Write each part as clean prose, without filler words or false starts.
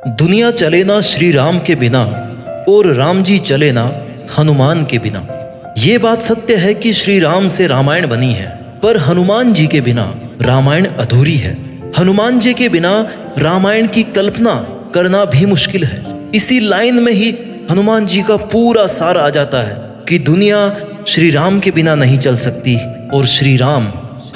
दुनिया चले ना श्री राम के बिना और राम जी चले ना हनुमान के बिना। ये बात सत्य है कि श्री राम से रामायण बनी है, पर हनुमान जी के बिना रामायण अधूरी है। हनुमान जी के बिना रामायण की कल्पना करना भी मुश्किल है। इसी लाइन में ही हनुमान जी का पूरा सार आ जाता है कि दुनिया श्री राम के बिना नहीं चल सकती और श्री राम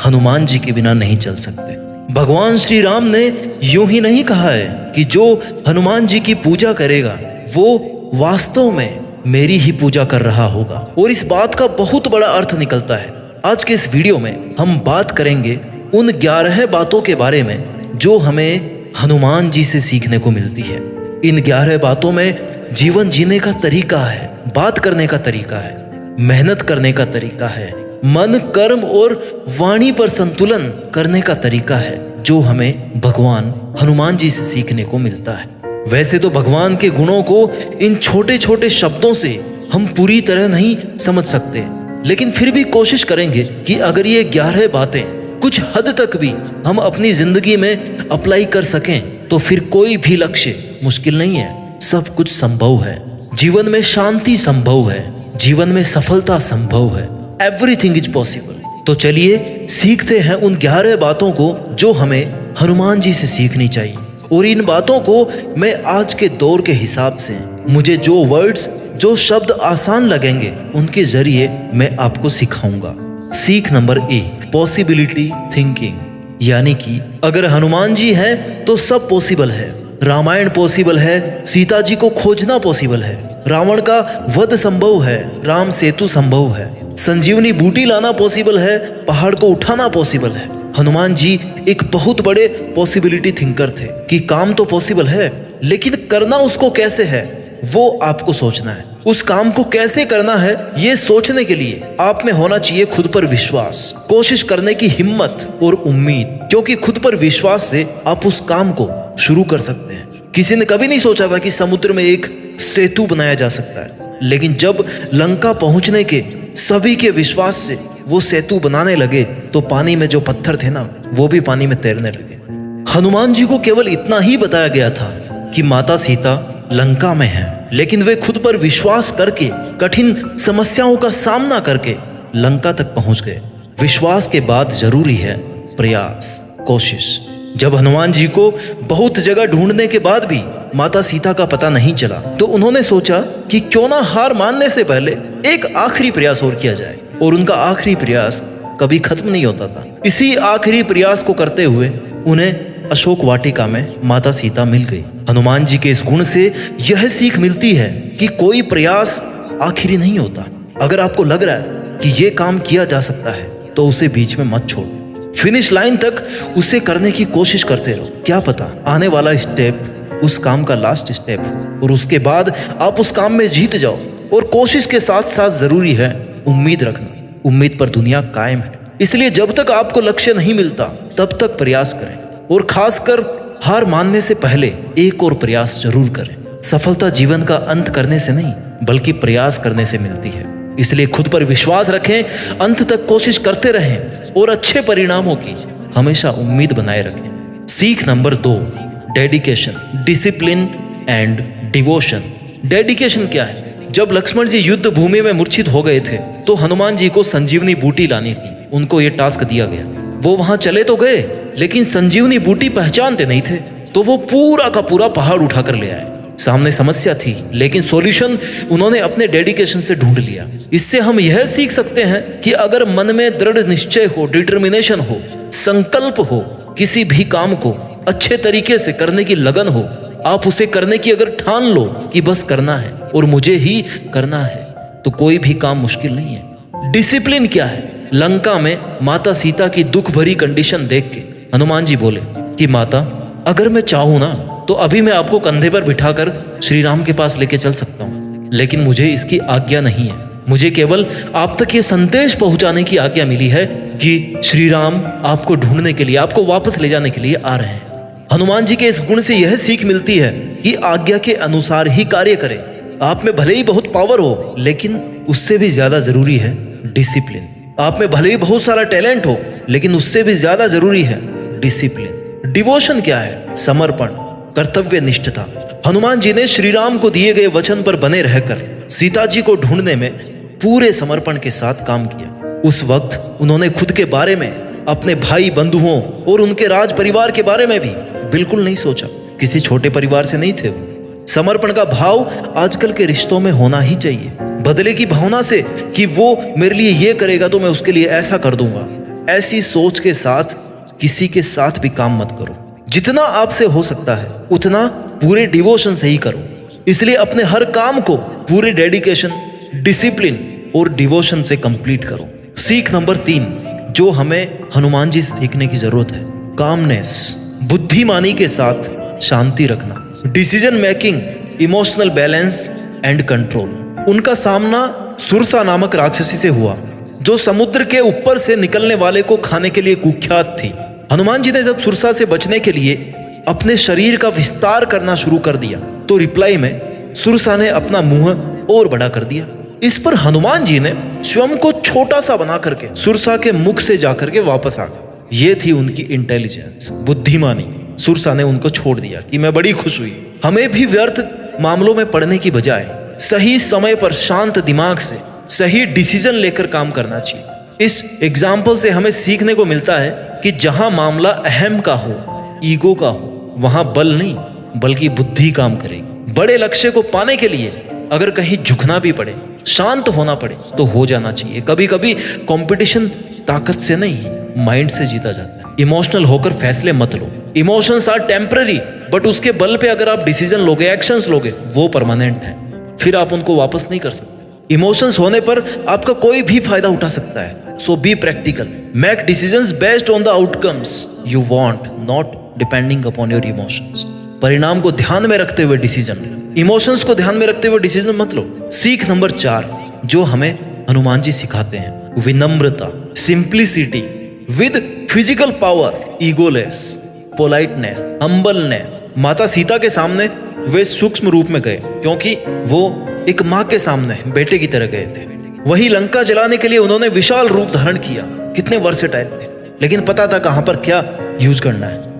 हनुमान जी के बिना नहीं चल सकते। भगवान श्री राम ने यूं ही नहीं कहा है कि जो हनुमान जी की पूजा करेगा वो वास्तव में मेरी ही पूजा कर रहा होगा, और इस बात का बहुत बड़ा अर्थ निकलता है। आज के इस वीडियो में हम बात करेंगे उन 11 बातों के बारे में जो हमें हनुमान जी से सीखने को मिलती है। इन 11 बातों में जीवन जीने का तरीका है, बात करने का तरीका है, मेहनत करने का तरीका है, मन, कर्म और वाणी पर संतुलन करने का तरीका है, जो हमें भगवान हनुमान जी से सीखने को मिलता है। वैसे तो भगवान के गुणों को इन छोटे छोटे शब्दों से हम पूरी तरह नहीं समझ सकते, लेकिन फिर भी कोशिश करेंगे कि अगर ये 11 बातें कुछ हद तक भी हम अपनी जिंदगी में अप्लाई कर सकें तो फिर कोई भी लक्ष्य मुश्किल नहीं है, सब कुछ संभव है। जीवन में शांति संभव है, जीवन में सफलता संभव है, एवरीथिंग इज पॉसिबल। तो चलिए सीखते हैं उन 11 बातों को जो हमें हनुमान जी से सीखनी चाहिए, और इन बातों को मैं आज के दौर के हिसाब से मुझे जो वर्ड्स, जो शब्द आसान लगेंगे उनके जरिए मैं आपको सिखाऊंगा। सीख नंबर 1, पॉसिबिलिटी थिंकिंग, यानी कि अगर हनुमान जी हैं तो सब पॉसिबल है। रामायण पॉसिबल है, सीता जी को खोजना पॉसिबल है, रावण का वध संभव है, राम सेतु संभव है, संजीवनी बूटी लाना पॉसिबल है, पहाड़ को उठाना पॉसिबल है। हनुमान जी एक बहुत बड़े पॉसिबिलिटी थिंकर थे कि काम तो पॉसिबल है, लेकिन करना उसको कैसे है वो आपको सोचना है। उस काम को कैसे करना है ये सोचने के लिए आप में होना चाहिए खुद पर विश्वास, कोशिश करने की हिम्मत और उम्मीद, क्योंकि खुद पर विश्वास से आप उस काम को शुरू कर सकते हैं। किसी ने कभी नहीं सोचा था कि समुद्र में एक सेतु बनाया जा सकता है, लेकिन जब लंका पहुंचने के सभी के विश्वास से वो सेतु बनाने लगे तो पानी में जो पत्थर थे ना वो भी पानी में तैरने लगे। हनुमान जी को केवल इतना ही बताया गया था कि माता सीता लंका में है, लेकिन वे खुद पर विश्वास करके कठिन समस्याओं का सामना करके लंका तक पहुंच गए। विश्वास के बाद जरूरी है प्रयास, कोशिश। जब हनुमान जी को बहुत जगह ढूंढने के बाद भी माता सीता का पता नहीं चला तो उन्होंने सोचा कि क्यों ना हार मानने से पहले एक आखिरी प्रयास और किया जाए, और उनका आखिरी प्रयास कभी खत्म नहीं होता था। इसी आखिरी प्रयास को करते हुए उन्हें अशोक वाटिका में माता सीता मिल गई। हनुमान जी के इस गुण से यह सीख मिलती है कि कोई प्रयास आखिरी नहीं होता। अगर आपको लग रहा है कि यह काम किया जा सकता है तो उसे बीच में मत छोड़ो, फिनिश लाइन तक उसे करने की कोशिश करते रहो। क्या पता आने वाला स्टेप उस काम का लास्ट स्टेप हो और उसके बाद आप उस काम में जीत जाओ। और कोशिश के साथ साथ जरूरी है उम्मीद रखना। उम्मीद पर दुनिया कायम है, इसलिए जब तक आपको लक्ष्य नहीं मिलता तब तक प्रयास करें, और खासकर हार मानने से पहले एक और प्रयास जरूर करें। सफलता जीवन का अंत करने से नहीं बल्कि प्रयास करने से मिलती है, इसलिए खुद पर विश्वास रखें, अंत तक कोशिश करते रहें और अच्छे परिणामों की हमेशा उम्मीद बनाए रखें। सीख number 2, dedication, discipline and devotion. Dedication क्या है? जब लक्ष्मण जी युद्ध भूमि में मूर्छित हो गए थे तो हनुमान जी को संजीवनी बूटी लानी थी। उनको ये टास्क दिया गया। वो वहां चले तो गए, लेकिन संजीवनी बूटी पहचानते नहीं थे, तो वो पूरा का पूरा पहाड़ उठाकर ले आए। सामने समस्या थी, लेकिन सॉल्यूशन उन्होंने अपने डेडिकेशन से ढूंढ लिया। इससे हम यह सीख सकते हैं कि अगर मन में दृढ़ निश्चय हो, डिटर्मिनेशन हो, संकल्प हो, किसी भी काम को अच्छे तरीके से करने की लगन हो, आप उसे करने की अगर ठान लो कि बस करना है और मुझे ही करना है, तो कोई भी काम मुश्किल नहीं है। डिसिप्लिन क्या है? लंका में माता सीता की दुख भरी कंडीशन देख के हनुमान जी बोले कि माता, अगर मैं चाहूं ना तो अभी मैं आपको कंधे पर बिठाकर श्री राम के पास लेके चल सकता हूँ, लेकिन मुझे इसकी आज्ञा नहीं है। मुझे केवल आप तक ये संदेश पहुंचाने की आज्ञा मिली है कि श्री राम आपको ढूंढने के लिए, आपको वापस ले जाने के लिए आ रहे हैं। हनुमान जी के इस गुण से यह सीख मिलती है कि आज्ञा के अनुसार ही कार्य करें। आप में भले ही बहुत पावर हो, लेकिन उससे भी ज्यादा जरूरी है डिसिप्लिन। आप में भले ही बहुत सारा टैलेंट हो, लेकिन उससे भी ज्यादा जरूरी है डिसिप्लिन। डिवोशन क्या है? समर्पण। कर्तव्यनिष्ठ था। हनुमान जी ने श्री राम को दिए गए वचन पर बने रहकर सीता जी को ढूंढने में पूरे समर्पण के साथ काम किया। उस वक्त उन्होंने खुद के बारे में, अपने भाई बंधुओं और उनके राज परिवार के बारे में भी बिल्कुल नहीं सोचा। किसी छोटे परिवार से नहीं थे वो। समर्पण का भाव आजकल के रिश्तों में होना ही चाहिए। बदले की भावना से कि वो मेरे लिए ये करेगा तो मैं उसके लिए ऐसा कर दूंगा, ऐसी सोच के साथ किसी के साथ भी काम मत करो। जितना आपसे हो सकता है उतना पूरे डिवोशन से ही करो। इसलिए अपने हर काम को पूरे डेडिकेशन, डिसिप्लिन और डिवोशन से कंप्लीट करो। सीख नंबर 3 जो हमें हनुमान जी से सीखने की जरूरत है, कामनेस, बुद्धिमानी के साथ शांति रखना, decision making, emotional balance and control. उनका सामना सुरसा नामक राक्षसी से हुआ जो समुद्र के ऊपर से निकलने वाले को खाने के लिए कुख्यात थी। हनुमान जी ने जब सुरसा से बचने के लिए अपने शरीर का विस्तार करना शुरू कर दिया तो रिप्लाई में सुरसा ने अपना मुंह और बड़ा कर दिया। इस पर हनुमान जी ने स्वयं को छोटा सा बना करके सुरसा के मुख से जाकर के वापस आ गए। ये थी उनकी इंटेलिजेंस, बुद्धिमानी। सुरसा ने उनको छोड़ दिया कि मैं बड़ी खुश हुई। हमें भी व्यर्थ मामलों में पड़ने की बजाय सही समय पर शांत दिमाग से सही डिसीजन लेकर काम करना चाहिए। इस एग्जाम्पल से हमें सीखने को मिलता है कि जहां मामला अहम का हो, ईगो का हो, वहां बल नहीं बल्कि बुद्धि काम करेगी। बड़े लक्ष्य को पाने के लिए अगर कहीं झुकना भी पड़े, शांत होना पड़े तो हो जाना चाहिए। कभी कभी कंपटीशन ताकत से नहीं, माइंड से जीता जाता है। इमोशनल होकर फैसले मत लो। इमोशंस आर टेम्पररी, बट उसके बल पे अगर आप डिसीजन लोगे, एक्शंस लोगे, वो परमानेंट है। फिर आप उनको वापस नहीं कर सकते। इमोशंस होने पर आपका कोई भी फायदा उठा सकता है। So be practical, make decisions based on the outcomes you want, not depending upon your emotions. परिणाम को ध्यान में रखते हुए डिसीजन, इमोशंस को ध्यान में रखते हुए डिसीजन मत लो। सीख नंबर 4 जो हमें हनुमान जी सिखाते हैं, विनम्रता, simplicity with physical power, egoless, politeness, humbleness. माता सीता के सामने वे सूक्ष्म रूप में गए क्योंकि वो एक माँ के सामने बेटे की तरह गए थे। वही लंका जलाने के लिए उन्होंने विशाल रूप धारण किया। कितने वर्सेटाइल थे, लेकिन पता था कहां पर क्या यूज करना है।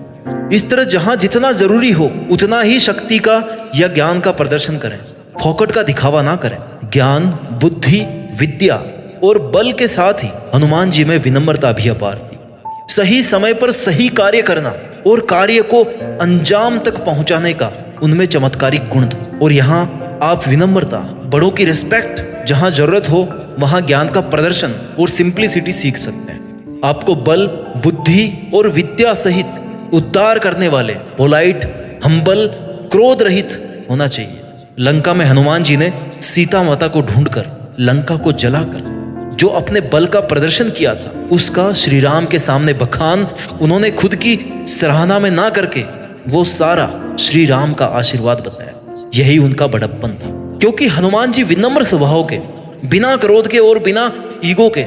इस तरह जहां जितना जरूरी हो उतना ही शक्ति का या ज्ञान का प्रदर्शन करें। फोकट का दिखावा ना करें। ज्ञान, बुद्धि, विद्या और बल के साथ ही हनुमान जी में विनम्रता भी अपार थी। सही समय पर सही कार्य करना और कार्य को अंजाम तक पहुंचाने का उनमें चमत्कारिक गुण था। और यहाँ आप विनम्रता, बड़ों की रिस्पेक्ट, जहां जरूरत हो वहां ज्ञान का प्रदर्शन और सिंप्लिसिटी सीख सकते हैं। आपको बल, बुद्धि और विद्या सहित उद्धार करने वाले, पोलाइट, हम्बल, क्रोध रहित होना चाहिए। लंका में हनुमान जी ने सीता माता को ढूंढकर लंका को जलाकर जो अपने बल का प्रदर्शन किया था उसका श्री राम के सामने बखान उन्होंने खुद की सराहना में ना करके वो सारा श्री राम का आशीर्वाद बताया। यही उनका बड़प्पन था, क्योंकि हनुमान जी विनम्र स्वभाव के, बिना क्रोध के और बिना ईगो के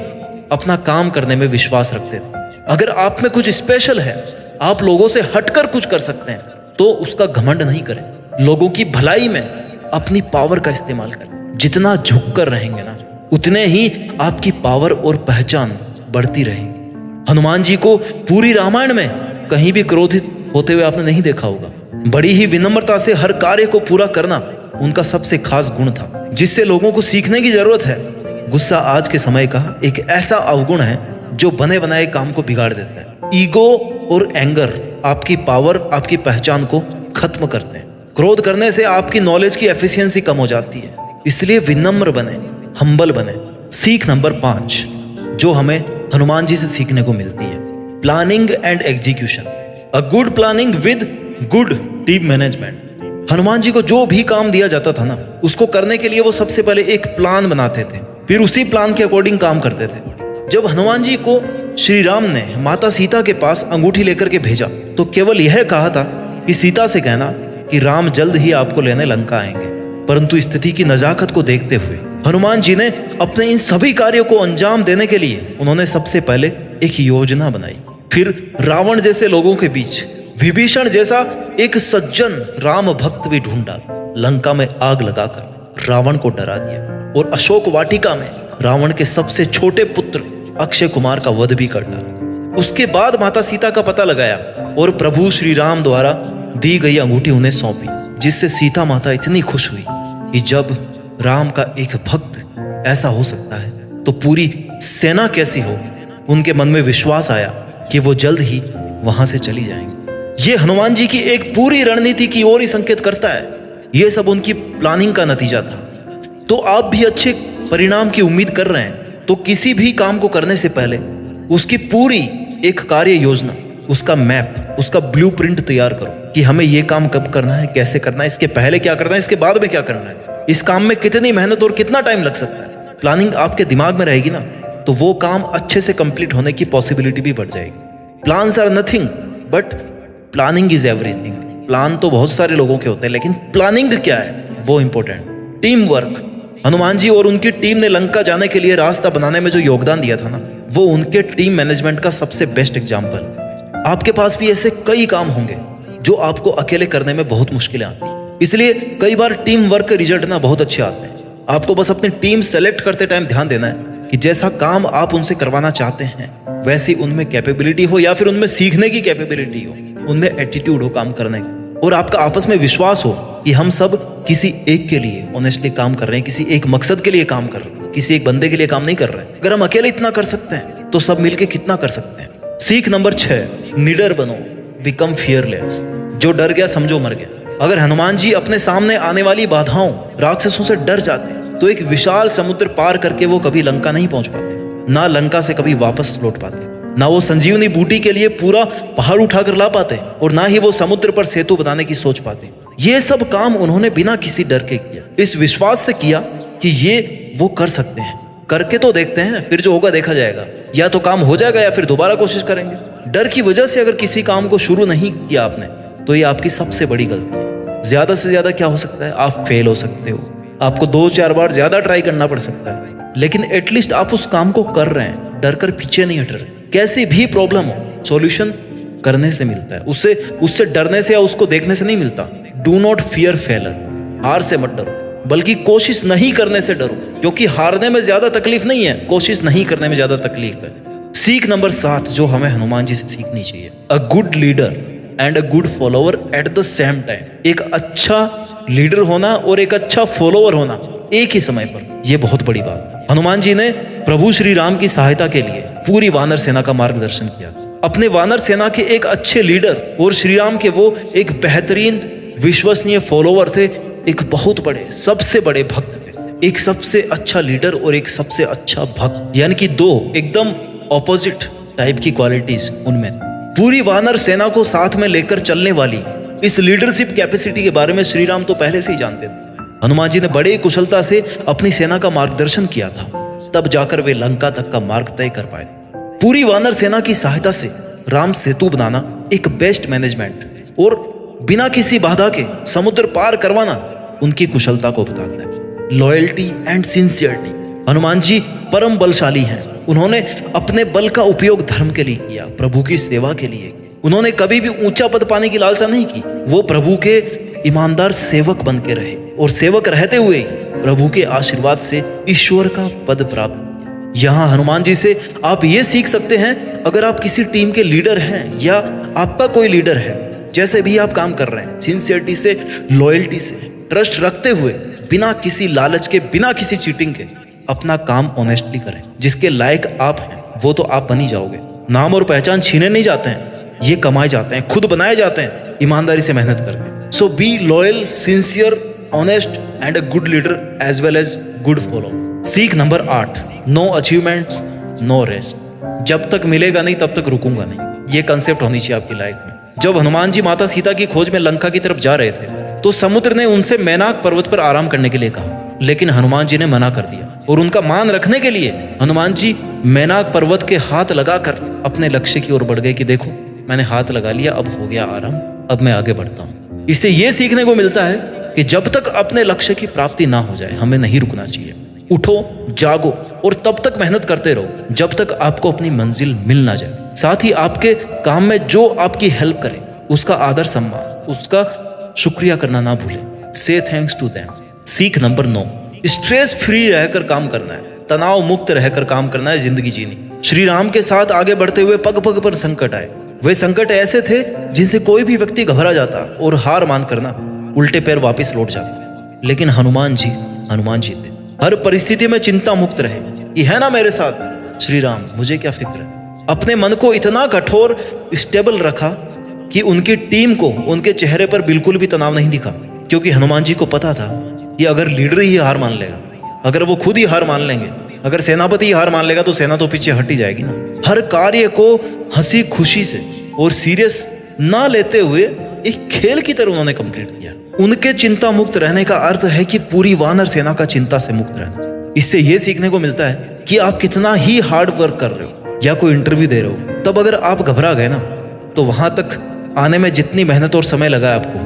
अपना काम करने में विश्वास रखते थे। अगर आप में कुछ स्पेशल है, आप लोगों से हटकर कुछ कर सकते हैं, तो उसका घमंड नहीं करें। लोगों की भलाई में अपनी पावर का इस्तेमाल करें। जितना झुक कर रहेंगे ना, उतने ही आपकी पावर और पहचान बढ़ती रहेगी। हनुमान जी को पूरी रामायण में कहीं भी क्रोधित होते हुए आपने नहीं देखा होगा। बड़ी ही विनम्रता से हर कार्य को पूरा करना उनका सबसे खास गुण था, जिससे लोगों को सीखने की जरूरत है। गुस्सा आज के समय का एक ऐसा अवगुण है जो बने बनाए काम को बिगाड़ देता है। ईगो और एंगर आपकी पावर, आपकी पहचान को खत्म करते हैं। क्रोध करने से आपकी नॉलेज की एफिशिएंसी कम हो जाती है। इसलिए विनम्र बने, हम्बल बने। सीख नंबर 5 जो हमें हनुमान जी से सीखने को मिलती है, planning and execution. A good planning with good team management. Hanuman ji को जो भी काम दिया जाता था ना, उसको करने के लिए वो सबसे पहले एक प्लान बनाते थे, फिर उसी प्लान के अकॉर्डिंग काम करते थे। जब हनुमान जी को श्री राम ने माता सीता के पास अंगूठी लेकर के भेजा तो केवल यह कहा था कि सीता से कहना कि राम जल्द ही आपको लेने लंका आएंगे। परंतु स्थिति की नजाकत को देखते हुए हनुमान जी ने अपने इन सभी कार्यों को अंजाम देने के लिए उन्होंने सबसे पहले एक योजना बनाई। फिर रावण जैसे लोगों के बीच विभीषण जैसा एक सज्जन राम भक्त भी ढूंढा, लंका में आग लगाकर रावण को डरा दिया और अशोक वाटिका में रावण के सबसे छोटे पुत्र अक्षय कुमार का वध भी कर डाला। उसके बाद माता सीता का पता लगाया और प्रभु श्री राम द्वारा दी गई अंगूठी उन्हें सौंपी, जिससे सीता माता इतनी खुश हुई कि जब राम का एक भक्त ऐसा हो सकता है तो पूरी सेना कैसी होगी। उनके मन में विश्वास आया कि वो जल्द ही वहां से चली जाएंगे। ये हनुमान जी की एक पूरी रणनीति की ओर ही संकेत करता है। ये सब उनकी प्लानिंग का नतीजा था। तो आप भी अच्छे परिणाम की उम्मीद कर रहे हैं तो किसी भी काम को करने से पहले उसकी पूरी एक कार्य योजना, उसका मैप, उसका ब्लूप्रिंट तैयार करो कि हमें ये काम कब करना है, कैसे करना है, इसके पहले क्या करना है, इसके बाद में क्या करना है, इस काम में कितनी मेहनत और कितना टाइम लग सकता है। प्लानिंग आपके दिमाग में रहेगी ना तो वो काम अच्छे से कंप्लीट होने की पॉसिबिलिटी भी बढ़ जाएगी। Plans are nothing but planning is everything. Plan तो बहुत सारे लोगों के होते हैं लेकिन प्लानिंग क्या है वो important. Team work. Hanuman ji और उनकी टीम ने लंका जाने के लिए रास्ता बनाने में जो योगदान दिया था ना, वो उनके टीम मैनेजमेंट का सबसे बेस्ट एग्जाम्पल है। आपके पास भी ऐसे कई काम होंगे जो आपको अकेले करने में बहुत मुश्किलें आती हैं, इसलिए कई बार टीम वर्क के रिजल्ट ना बहुत अच्छे आते हैं। आपको बस अपनी टीम सेलेक्ट करते टाइम ध्यान देना है कि जैसा काम आप उनसे करवाना चाहते हैं वैसी उनमें कैपेबिलिटी हो या फिर उनमें सीखने की कैपेबिलिटी हो, उनमें एटीट्यूड हो काम करने का, और आपका आपस में विश्वास हो कि हम सब किसी एक के लिए ऑनेस्टली काम कर रहे हैं, किसी एक मकसद के लिए काम कर रहे हैं, किसी एक बंदे के लिए काम नहीं कर रहे हैं। अगर हम अकेले इतना कर सकते हैं तो सब मिलके कितना कर सकते हैं। सीख नंबर 6, निडर बनो, बिकम फियरलेस। जो डर गया समझो मर गया। अगर हनुमान जी अपने सामने आने वाली बाधाओं, राक्षसों से डर जाते तो एक विशाल समुद्र पार करके वो कभी लंका नहीं पहुंच पाते, ना लंका से कभी वापस लौट पाते, ना वो संजीवनी बूटी के लिए पूरा पहाड़ उठाकर ला पाते, और ना ही वो समुद्र पर सेतु बनाने की सोच पाते। ये सब काम उन्होंने बिना किसी डर के किया, इस विश्वास से किया कि ये वो कर सकते हैं। करके तो देखते हैं, फिर जो होगा देखा जाएगा। या तो काम हो जाएगा या फिर दोबारा कोशिश करेंगे। डर की वजह से अगर किसी काम को शुरू नहीं किया आपने तो ये आपकी सबसे बड़ी गलती है। ज्यादा से ज्यादा क्या हो सकता है, आप फेल हो सकते हो, आपको 2-4 बार ज्यादा ट्राई करना पड़ सकता है, लेकिन एटलीस्ट आप उस काम को कर रहे हैं, डर कर पीछे नहीं हट रहे। कैसी भी प्रॉब्लम हो, सॉल्यूशन करने से मिलता है, उससे डरने से या उसको देखने से नहीं मिलता। Do not fear failure. हार से मत डरो, बल्कि कोशिश नहीं करने से डरो, क्योंकि हारने में ज्यादा तकलीफ नहीं है, कोशिश नहीं करने में ज्यादा तकलीफ है। सीख नंबर 7 जो हमें हनुमान जी से सीखनी चाहिए, अ good leader and a good follower at the same time. एक अच्छा लीडर होना और एक अच्छा फॉलोवर होना एक ही समय पर, यह बहुत बड़ी बात है। हनुमान जी ने प्रभु श्री राम की सहायता के लिए पूरी वानर सेना का मार्गदर्शन किया। अपने वानर सेना के एक अच्छे लीडर और श्री राम के वो एक बेहतरीन विश्वसनीय फॉलोवर थे, एक बहुत बड़े, सबसे बड़े भक्त थे। एक सबसे अच्छा लीडर और एक सबसे अच्छा भक्त, यानी कि दो एकदम ऑपोजिट टाइप की क्वालिटीज उनमें। पूरी वानर सेना को साथ में लेकर चलने वाली इस लीडरशिप कैपेसिटी के बारे में श्री राम तो पहले से ही जानते थे। हनुमान जी ने बड़े कुशलता से अपनी सेना का मार्गदर्शन किया था, तब जाकर वे लंका तक का मार्ग तय कर पाए। पूरी वानर सेना की सहायता से राम सेतु बनाना, एक बेस्ट मैनेजमेंट और बिना किसी बाधा के समुद्र पार करवाना उनकी कुशलता को बताता है। Loyalty and sincerity. Hanuman ji परम बलशाली हैं। उन्होंने अपने बल का उपयोग धर्म के लिए किया, प्रभु की सेवा के लिए। उन्होंने कभी भी ऊंचा पद पाने की लालसा नहीं की। वो प्रभु के ईमानदार सेवक बन के रहे और सेवक रहते हुए प्रभु के आशीर्वाद से ईश्वर का पद प्राप्त किया। यहाँ हनुमान जी से आप ये सीख सकते हैं, अगर आप किसी टीम के लीडर हैं या आपका कोई लीडर है, जैसे भी आप काम कर रहे हैं, सिंसियरिटी से, लॉयल्टी से, ट्रस्ट रखते हुए, बिना किसी लालच के, बिना किसी चीटिंग के अपना काम ऑनेस्टली करें। जिसके लायक आप हैं वो तो आप बन ही जाओगे। नाम और पहचान छीने नहीं जाते हैं, ये कमाए जाते हैं, खुद बनाए जाते हैं ईमानदारी से मेहनत करके। So be loyal, sincere, honest and a good leader as well as good follower. सीख number 8, no achievements no rest. जब तक मिलेगा नहीं तब तक रुकूंगा नहीं, ये कंसेप्ट होनी चाहिए आपकी लाइफ में। जब हनुमान जी माता सीता की खोज में लंका की तरफ जा रहे थे तो समुद्र ने उनसे मैनाक पर्वत पर आराम करने के लिए कहा, लेकिन हनुमान जी ने मना कर दिया। और उनका मान रखने के लिए हनुमान जी मैनाक पर्वत के हाथ लगाकर अपने लक्ष्य की ओर बढ़ गए कि देखो मैंने हाथ लगा लिया, अब हो गया आराम, अब मैं आगे बढ़ता हूँ। इससे ये सीखने को मिलता है कि जब तक अपने लक्ष्य की प्राप्ति ना हो जाए हमें नहीं रुकना चाहिए। उठो, जागो और तब तक मेहनत करते रहो जब तक आपको अपनी मंजिल मिल ना जाए। साथ ही आपके काम में जो आपकी हेल्प करे उसका आदर सम्मान, उसका शुक्रिया करना ना भूलें। से थैंक्स टू देम। सीख नंबर 9, स्ट्रेस फ्री रहकर काम करना है, तनाव मुक्त रहकर काम करना है, जिंदगी जीनी। श्री राम के साथ आगे बढ़ते हुए पग पग पर संकट आए, वे संकट ऐसे थे जिनसे कोई भी व्यक्ति घबरा जाता और हार मान करना उल्टे पैर वापस लौट जाता। लेकिन हनुमान जी थे। हर परिस्थिति में चिंता मुक्त रहे कि है ना मेरे साथ श्री राम, मुझे क्या फिक्र है। अपने मन को इतना कठोर स्टेबल रखा कि उनकी टीम को उनके चेहरे पर बिल्कुल भी तनाव नहीं दिखा, क्योंकि हनुमान जी को पता था कि अगर लीडर ही हार मान लेगा, अगर वो खुद ही हार मान लेंगे, अगर सेनापति ही हार मान लेगा तो सेना तो पीछे हट ही जाएगी ना। हर कार्य को हंसी खुशी से और सीरियस ना लेते हुए एक खेल की तरह उन्होंने कंप्लीट किया। उनके चिंता मुक्त रहने का अर्थ है कि पूरी वानर सेना का चिंता से मुक्त रहना। इससे यह सीखने को मिलता है कि आप कितना ही हार्ड वर्क कर रहे हो या कोई इंटरव्यू दे रहे हो, तब अगर आप घबरा गए ना तो वहां तक आने में जितनी मेहनत और समय लगा आपको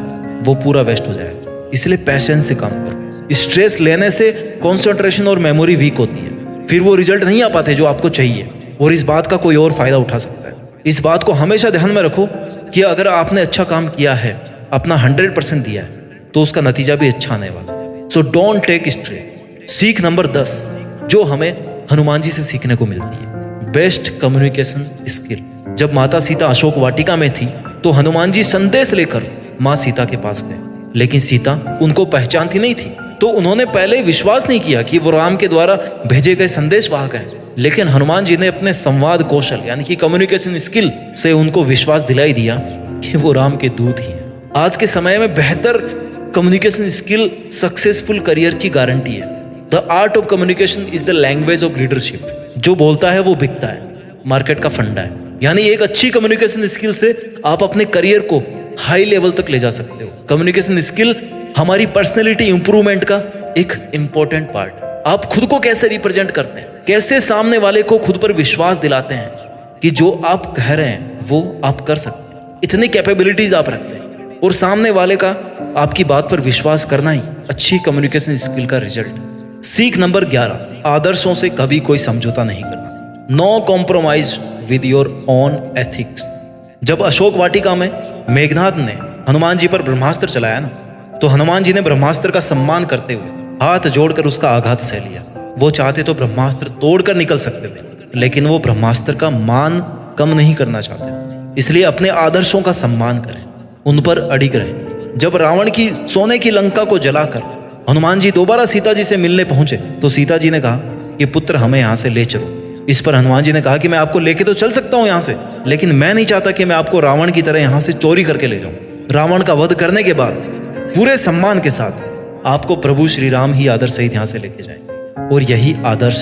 वो पूरा वेस्ट हो जाएगा। इसलिए पैशंस से काम करो। स्ट्रेस लेने से कंसंट्रेशन और मेमोरी वीक होती है, फिर वो रिजल्ट नहीं आ पाते जो आपको चाहिए, और इस बात का कोई और फायदा उठा सकता है। इस बात को हमेशा ध्यान में रखो कि अगर आपने अच्छा काम किया है, अपना 100% दिया है, तो उसका नतीजा भी अच्छा आने वाला। So don't take stress. सीख नंबर 10 जो हमें हनुमान जी से सीखने को मिलती है, बेस्ट कम्युनिकेशन स्किल। जब माता सीता अशोक वाटिका में थी तो हनुमान जी संदेश लेकर माँ सीता के पास गए, लेकिन सीता उनको पहचानती नहीं थी, तो उन्होंने पहले विश्वास नहीं किया कि वो राम के द्वारा भेजे गए संदेश वाहक हैं। लेकिन हनुमान जी ने अपने संवाद कौशल यानी कि कम्युनिकेशन स्किल से उनको विश्वास दिलाई दिया कि वो राम के दूत ही हैं। आज के समय में बेहतर कम्युनिकेशन स्किल सक्सेसफुल करियर की गारंटी है। The art of communication is the language of leadership. जो बोलता है वो बिकता है, मार्केट का फंडा है। यानी एक अच्छी कम्युनिकेशन स्किल से आप अपने करियर को हाई लेवल तक ले जा सकते हो। कम्युनिकेशन स्किल हमारी पर्सनैलिटी इंप्रूवमेंट का एक इंपॉर्टेंट पार्ट है। आप खुद को कैसे रिप्रेजेंट करते हैं, कैसे सामने वाले को खुद पर विश्वास दिलाते हैं कि जो आप कह रहे हैं वो आप कर सकते हैं, इतनी कैपेबिलिटीज आप रखते हैं, और सामने वाले का आपकी बात पर विश्वास करना ही अच्छी कम्युनिकेशन स्किल का रिजल्ट है। सीख नंबर 11 आदर्शों से कभी कोई समझौता नहीं करना। No compromise with your own ethics. जब अशोक वाटिका में मेघनाद ने हनुमान जी पर ब्रह्मास्त्र चलाया ना, तो हनुमान जी ने ब्रह्मास्त्र का सम्मान करते हुए हाथ जोड़कर उसका आघात सह लिया। वो चाहते तो ब्रह्मास्त्र तोड़कर निकल सकते थे, लेकिन वो ब्रह्मास्त्र का मान कम नहीं करना चाहते। इसलिए अपने आदर्शों का सम्मान करें, उन पर अडिग रहें। जब रावण की सोने की लंका को जलाकर हनुमान जी दोबारा सीता जी से मिलने पहुंचे, तो सीता जी ने कहा कि पुत्र हमें यहाँ से ले चलो। इस पर हनुमान जी ने कहा कि मैं आपको लेके तो चल सकता हूँ यहाँ से, लेकिन मैं नहीं चाहता कि मैं आपको रावण की तरह यहाँ से चोरी करके ले जाऊँ। रावण का वध करने के बाद पूरे सम्मान के साथ आपको प्रभु श्री राम ही आदर्श सहित यहाँ से लेके जाएंगे, और यही आदर्श,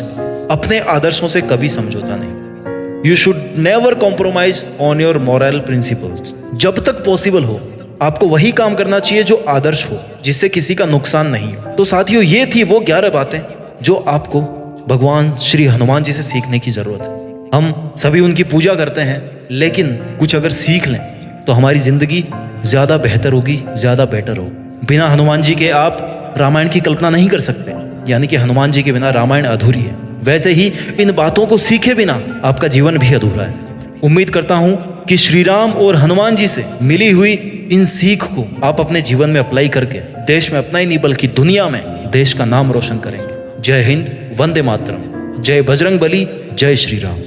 अपने आदर्शों से कभी समझौता नहीं। You should never compromise on your moral principles. जब तक पॉसिबल हो आपको वही काम करना चाहिए जो आदर्श हो, जिससे किसी का नुकसान नहीं हो। तो साथियों, ये थी वो 11 बातें जो आपको भगवान श्री हनुमान जी से सीखने की जरूरत है। हम सभी उनकी पूजा करते हैं, लेकिन कुछ अगर सीख लें तो हमारी जिंदगी ज्यादा बेहतर होगी, ज्यादा बेटर होगी। बिना हनुमान जी के आप रामायण की कल्पना नहीं कर सकते, यानी कि हनुमान जी के बिना रामायण अधूरी है। वैसे ही इन बातों को सीखे बिना आपका जीवन भी अधूरा है। उम्मीद करता हूं कि श्री राम और हनुमान जी से मिली हुई इन सीख को आप अपने जीवन में अप्लाई करके देश में अपना ही नहीं बल्कि दुनिया में देश का नाम रोशन करेंगे। जय हिंद, वंदे मातरम, जय बजरंग बली, जय श्री राम।